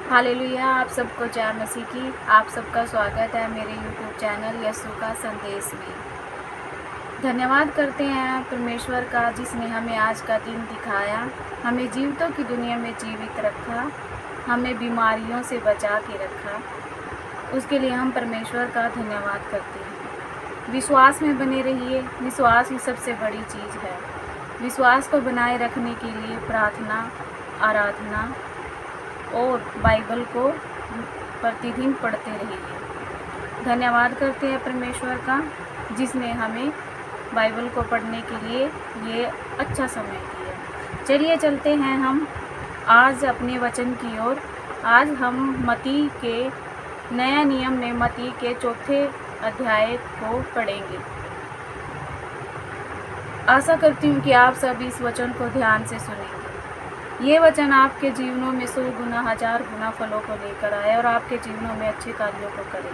Hallelujah. आप सबको जय मसीह की। आप सबका स्वागत है मेरे यूट्यूब चैनल यीशु का संदेश में। धन्यवाद करते हैं परमेश्वर का जिसने हमें आज का दिन दिखाया, हमें जीवितों की दुनिया में जीवित रखा, हमें बीमारियों से बचा के रखा। उसके लिए हम परमेश्वर का धन्यवाद करते हैं। विश्वास में बने रहिए। विश्वास ही सबसे बड़ी चीज़ है। विश्वास को बनाए रखने के लिए प्रार्थना, आराधना और बाइबल को प्रतिदिन पढ़ते रहिए। धन्यवाद करते हैं परमेश्वर का जिसने हमें बाइबल को पढ़ने के लिए ये अच्छा समय दिया। चलिए चलते हैं हम आज अपने वचन की ओर। आज हम मत्ती के नया नियम में मत्ती के 4 अध्याय को पढ़ेंगे। आशा करती हूँ कि आप सब इस वचन को ध्यान से सुनेंगे। ये वचन आपके जीवनों में 100 गुना 1000 गुना फलों को लेकर आए और आपके जीवनों में अच्छे कार्यों को करे।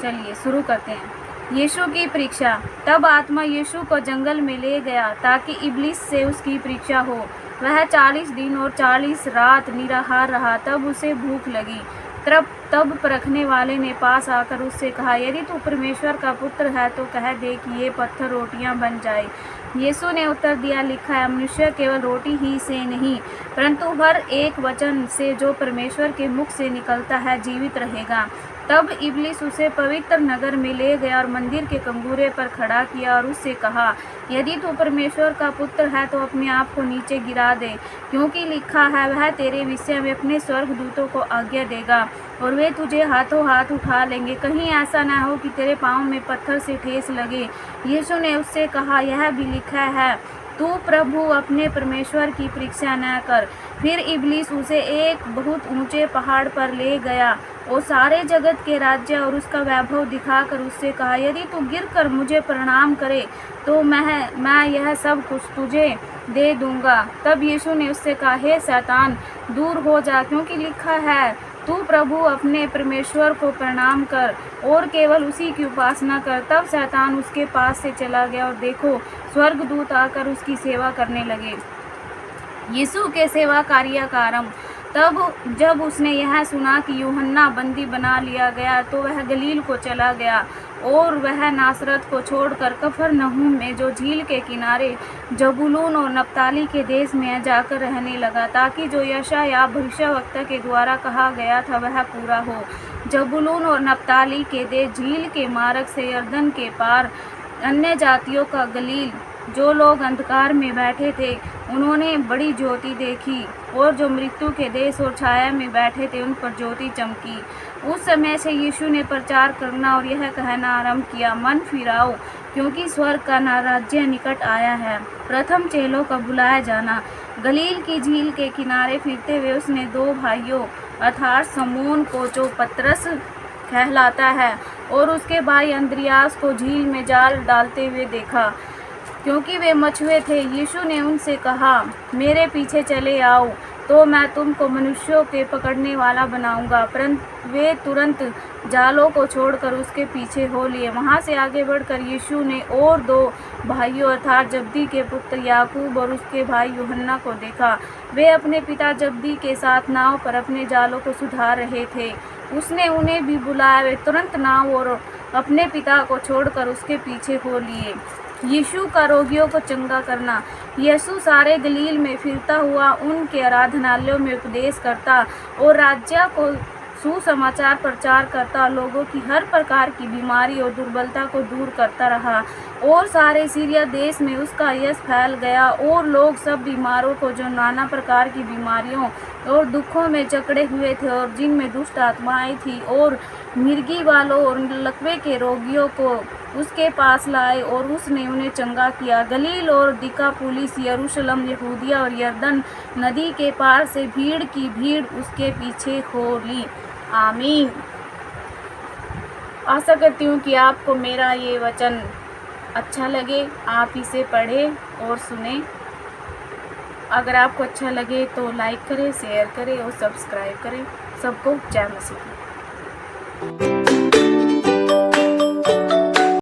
चलिए शुरू करते हैं। यीशु की परीक्षा। तब आत्मा यीशु को जंगल में ले गया ताकि इब्लिस से उसकी परीक्षा हो। वह 40 दिन और 40 रात निराहार रहा। तब उसे भूख लगी। तब परखने वाले ने पास आकर उससे कहा, यदि तू परमेश्वर का पुत्र है तो कह दे कि ये पत्थर रोटियां बन जाए। यीशु ने उत्तर दिया, लिखा है, मनुष्य केवल रोटी ही से नहीं परंतु हर एक वचन से जो परमेश्वर के मुख से निकलता है जीवित रहेगा। तब इब्लिस उसे पवित्र नगर में ले गया और मंदिर के कंगूरे पर खड़ा किया और उससे कहा, यदि तू परमेश्वर का पुत्र है तो अपने आप को नीचे गिरा दे, क्योंकि लिखा है, वह तेरे विषय में अपने स्वर्गदूतों को आज्ञा देगा और वे तुझे हाथों हाथ उठा लेंगे, कहीं ऐसा न हो कि तेरे पाँव में पत्थर से ठेस लगे। यीशु ने उससे कहा, यह भी लिखा है, तू प्रभु अपने परमेश्वर की परीक्षा न कर। फिर इब्लिस उसे एक बहुत ऊंचे पहाड़ पर ले गया और सारे जगत के राज्य और उसका वैभव दिखाकर उससे कहा, यदि तू गिरकर मुझे प्रणाम करे तो मैं यह सब कुछ तुझे दे दूंगा। तब यीशु ने उससे कहा, हे शैतान, दूर हो जा, क्योंकि लिखा है, तू प्रभु अपने परमेश्वर को प्रणाम कर और केवल उसी की उपासना कर। तब शैतान उसके पास से चला गया और देखो, स्वर्गदूत आकर उसकी सेवा करने लगे। यीशु के सेवा कार्य का आरंभ। तब जब उसने यह सुना कि यूहन्ना बंदी बना लिया गया तो वह गलील को चला गया और वह नासरत को छोड़कर कफरनहूम में जो झील के किनारे जबूलून और नप्ताली के देश में जाकर रहने लगा, ताकि जो यशायाह भविष्यवक्ता के द्वारा कहा गया था वह पूरा हो। जबूलून और नप्ताली के देश झील के मार्ग से यरदन के पार अन्य जातियों का गलील। जो लोग अंधकार में बैठे थे उन्होंने बड़ी ज्योति देखी, और जो मृत्यु के देश और छाया में बैठे थे उन पर ज्योति चमकी। उस समय से यीशु ने प्रचार करना और यह कहना आरंभ किया, मन फिराओ, क्योंकि स्वर्ग का राज्य निकट आया है। प्रथम चेलों का बुलाया जाना। गलील की झील के किनारे फिरते हुए उसने 2 भाइयों अर्थात समोन को, जो पतरस कहलाता है, और उसके भाई अंद्रियास को झील में जाल डालते हुए देखा, क्योंकि वे मछुए थे। यीशु ने उनसे कहा, मेरे पीछे चले आओ तो मैं तुमको मनुष्यों के पकड़ने वाला बनाऊंगा। परंतु वे तुरंत जालों को छोड़कर उसके पीछे हो लिए। वहां से आगे बढ़कर यीशु ने और 2 भाइयों अर्थात जब्दी के पुत्र याकूब और उसके भाई यूहन्ना को देखा। वे अपने पिता जब्दी के साथ नाव पर अपने जालों को सुधार रहे थे। उसने उन्हें भी बुलाया। वे तुरंत नाव और अपने पिता को छोड़कर उसके पीछे हो लिए। यीशु का रोगियों को चंगा करना। यीशु सारे गलील में फिरता हुआ उनके आराधनालयों में उपदेश करता और राज्य को सुसमाचार प्रचार करता, लोगों की हर प्रकार की बीमारी और दुर्बलता को दूर करता रहा। और सारे सीरिया देश में उसका यश फैल गया और लोग सब बीमारों को, जो नाना प्रकार की बीमारियों और दुखों में जकड़े हुए थे और जिनमें दुष्ट आत्माएं थी, और मिर्गी वालों और लकवे के रोगियों को उसके पास लाए और उसने उन्हें चंगा किया। गलील और दिकापुलिस, यरूशलेम, यहूदिया और यरदन नदी के पार से भीड़ की भीड़ उसके पीछे हो ली। आमीन। आशा करती हूँ कि आपको मेरा ये वचन अच्छा लगे, आप इसे पढ़ें और सुने। अगर आपको अच्छा लगे तो लाइक करें, शेयर करें और सब्सक्राइब करें। सबको जय मसीह।